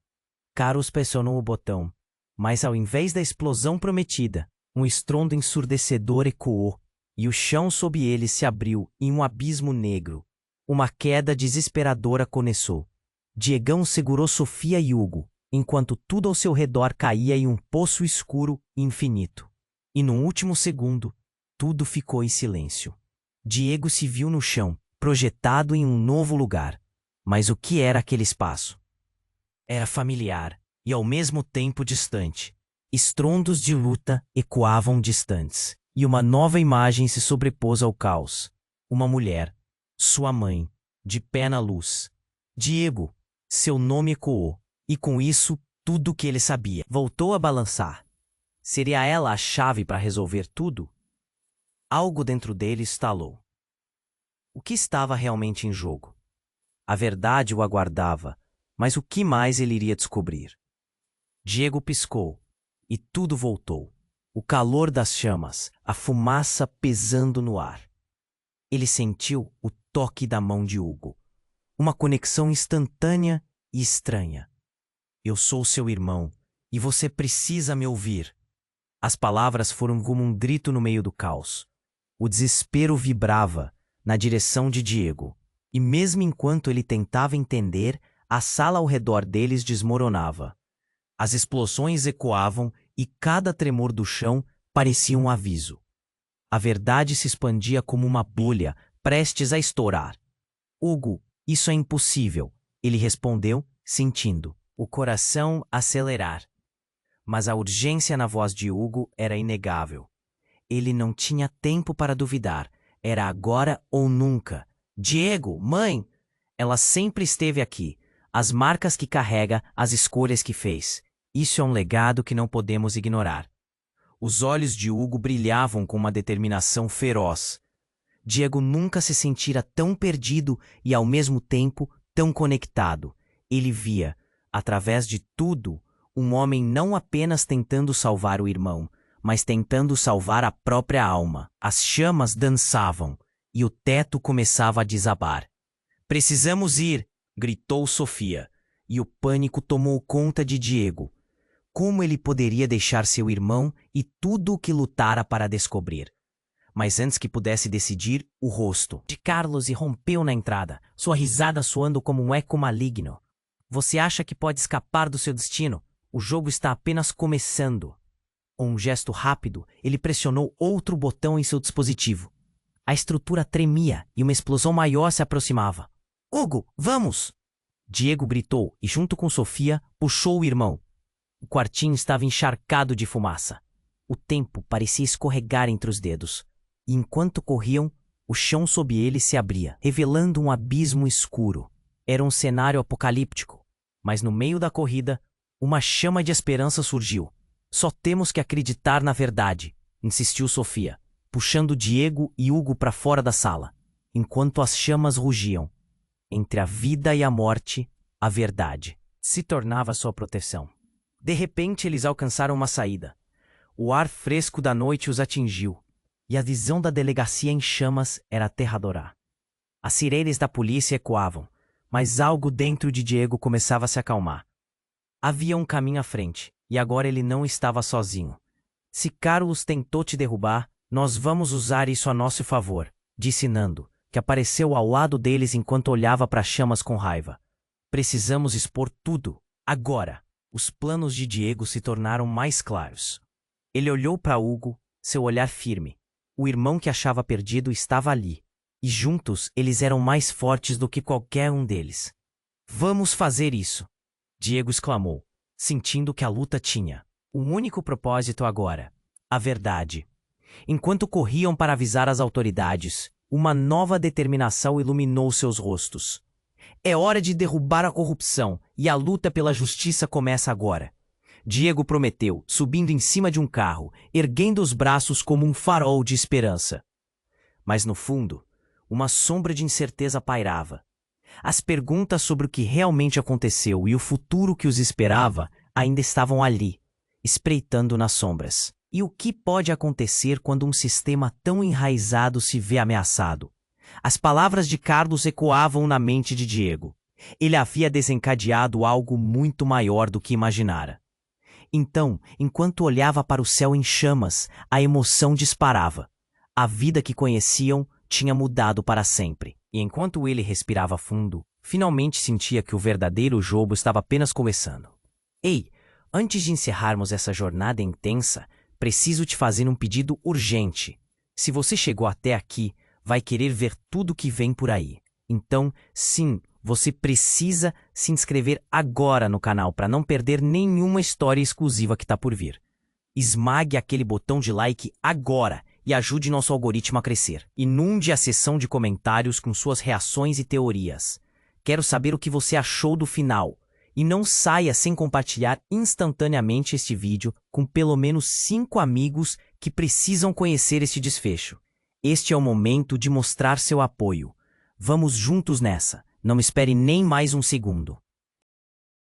Carlos pressionou o botão, mas ao invés da explosão prometida, um estrondo ensurdecedor ecoou, e o chão sob ele se abriu em um abismo negro. Uma queda desesperadora começou. Diegão segurou Sofia e Hugo, enquanto tudo ao seu redor caía em um poço escuro e infinito. E no último segundo, tudo ficou em silêncio. Diego se viu no chão, projetado em um novo lugar. Mas o que era aquele espaço? Era familiar e ao mesmo tempo distante. Estrondos de luta ecoavam distantes, e uma nova imagem se sobrepôs ao caos. Uma mulher, sua mãe, de pé na luz. Diego, seu nome ecoou, e com isso, tudo o que ele sabia voltou a balançar. Seria ela a chave para resolver tudo? Algo dentro dele estalou. O que estava realmente em jogo? A verdade o aguardava, mas o que mais ele iria descobrir? Diego piscou, e tudo voltou. O calor das chamas, a fumaça pesando no ar. Ele sentiu o toque da mão de Hugo. Uma conexão instantânea e estranha. Eu sou seu irmão, e você precisa me ouvir. As palavras foram como um grito no meio do caos. O desespero vibrava na direção de Diego, e mesmo enquanto ele tentava entender, a sala ao redor deles desmoronava. As explosões ecoavam e cada tremor do chão parecia um aviso. A verdade se expandia como uma bolha, prestes a estourar. Hugo, isso é impossível, ele respondeu, sentindo o coração acelerar. Mas a urgência na voz de Hugo era inegável. Ele não tinha tempo para duvidar. Era agora ou nunca. Diego, mãe! Ela sempre esteve aqui. As marcas que carrega, as escolhas que fez. Isso é um legado que não podemos ignorar. Os olhos de Hugo brilhavam com uma determinação feroz. Diego nunca se sentira tão perdido e, ao mesmo tempo, tão conectado. Ele via, através de tudo, um homem não apenas tentando salvar o irmão, mas tentando salvar a própria alma. As chamas dançavam e o teto começava a desabar. Precisamos ir! Gritou Sofia, e o pânico tomou conta de Diego. Como ele poderia deixar seu irmão e tudo o que lutara para descobrir? Mas antes que pudesse decidir, o rosto de Carlos irrompeu na entrada, sua risada soando como um eco maligno. Você acha que pode escapar do seu destino? O jogo está apenas começando. Com um gesto rápido, ele pressionou outro botão em seu dispositivo. A estrutura tremia e uma explosão maior se aproximava. Hugo, vamos! Diego gritou e, junto com Sofia, puxou o irmão. O quartinho estava encharcado de fumaça. O tempo parecia escorregar entre os dedos, e enquanto corriam, o chão sob eles se abria, revelando um abismo escuro. Era um cenário apocalíptico, mas no meio da corrida, uma chama de esperança surgiu. Só temos que acreditar na verdade, insistiu Sofia, puxando Diego e Hugo para fora da sala, enquanto as chamas rugiam. Entre a vida e a morte, a verdade se tornava sua proteção. De repente, eles alcançaram uma saída. O ar fresco da noite os atingiu, e a visão da delegacia em chamas era aterradora. As sirenes da polícia ecoavam, mas algo dentro de Diego começava a se acalmar. Havia um caminho à frente, e agora ele não estava sozinho. Se Carlos tentou te derrubar, nós vamos usar isso a nosso favor, disse Nando, que apareceu ao lado deles enquanto olhava para as chamas com raiva. Precisamos expor tudo, agora. Os planos de Diego se tornaram mais claros. Ele olhou para Hugo, seu olhar firme. O irmão que achava perdido estava ali, e juntos eles eram mais fortes do que qualquer um deles. Vamos fazer isso, Diego exclamou, sentindo que a luta tinha um único propósito agora: a verdade. Enquanto corriam para avisar as autoridades, uma nova determinação iluminou seus rostos. É hora de derrubar a corrupção, e a luta pela justiça começa agora. Diego prometeu, subindo em cima de um carro, erguendo os braços como um farol de esperança. Mas no fundo, uma sombra de incerteza pairava. As perguntas sobre o que realmente aconteceu e o futuro que os esperava ainda estavam ali, espreitando nas sombras. E o que pode acontecer quando um sistema tão enraizado se vê ameaçado? As palavras de Carlos ecoavam na mente de Diego. Ele havia desencadeado algo muito maior do que imaginara. Então, enquanto olhava para o céu em chamas, a emoção disparava. A vida que conheciam tinha mudado para sempre. E enquanto ele respirava fundo, finalmente sentia que o verdadeiro jogo estava apenas começando. Ei, antes de encerrarmos essa jornada intensa, preciso te fazer um pedido urgente. Se você chegou até aqui, vai querer ver tudo que vem por aí. Então, sim, você precisa se inscrever agora no canal para não perder nenhuma história exclusiva que está por vir. Esmague aquele botão de like agora e ajude nosso algoritmo a crescer. Inunde a seção de comentários com suas reações e teorias. Quero saber o que você achou do final. E não saia sem compartilhar instantaneamente este vídeo com pelo menos 5 amigos que precisam conhecer este desfecho. Este é o momento de mostrar seu apoio. Vamos juntos nessa. Não espere nem mais um segundo.